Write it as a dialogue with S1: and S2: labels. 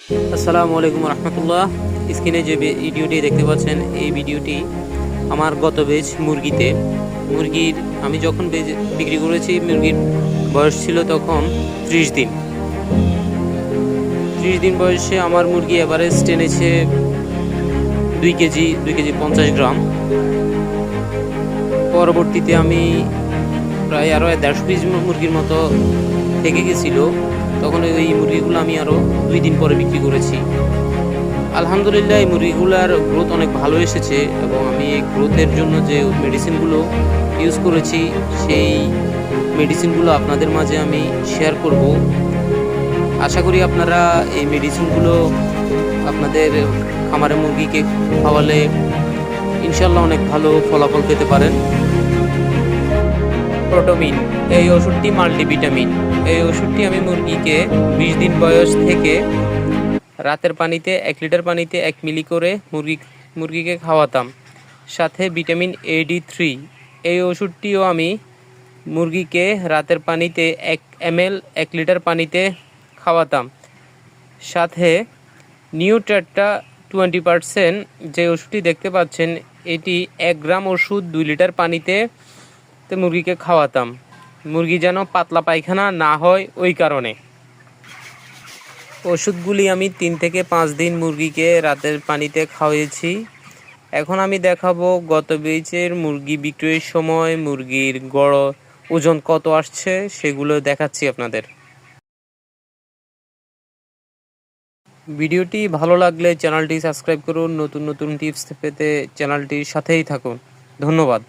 S1: আসসালামু আলাইকুম রহমতুল্লাহ। স্ক্রিনে যে ভিডিওটি দেখতে পাচ্ছেন এই ভিডিওটি আমার গত বেচ মুরগির আমি যখন বিক্রি করেছি মুরগির বয়স ছিল তখন 30 দিন। 30 দিন বয়সে আমার মুরগি এভারেজ টেনেছে 2 কেজি 50 গ্রাম। পরবর্তীতে আমি প্রায় আরও 150 পিস মুরগির মতো থেকে গেছিল, তখন এই মুরগিগুলো আমি আরও 2 দিন পরে বিক্রি করেছি। আলহামদুলিল্লাহ এই মুরগিগুলোর গ্রোথ অনেক ভালো এসেছে এবং আমি এই গ্রোথের জন্য যে মেডিসিনগুলো ইউজ করেছি সেই মেডিসিনগুলো আপনাদের মাঝে আমি শেয়ার করব। আশা করি আপনারা এই মেডিসিনগুলো আপনাদের খামারে মুরগিকে খাওয়ালে ইনশাল্লাহ অনেক ভালো ফলাফল পেতে পারেন। প্রোটোমিন এই ওষুধটি মাল্টিভিটামিন। এই ওষুধটি আমি মুরগিকে 20 দিন বয়স থেকে রাতের পানিতে 1 লিটার পানিতে 1 মিলি করে মুরগিকে খাওয়াতাম, সাথে ভিটামিন AD3 এই ওষুধটিও আমি মুরগিকে রাতের পানিতে 1 ml 1 লিটার পানিতে খাওয়াতাম, সাথে নিউট্রেটটা 20% যে ওষুধটি দেখতে পাচ্ছেন এটি 1 গ্রাম ওষুধ 2 লিটার পানিতে মুরগিকে খাওয়াতাম, মুরগি যেন পাতলা পায়খানা না হয় ওই কারণে। ওষুধগুলি আমি 3 থেকে 5 দিন মুরগিকে রাতের পানিতে খাওয়িয়েছি। এখন আমি দেখাবো গত বেচের মুরগি বিক্রির সময় মুরগির গড় ওজন কত আসছে সেগুলো দেখাচ্ছি আপনাদের। ভিডিওটি ভালো লাগলে চ্যানেলটি সাবস্ক্রাইব করুন, নতুন নতুন টিপস পেতে চ্যানেলটির সাথেই থাকুন। ধন্যবাদ।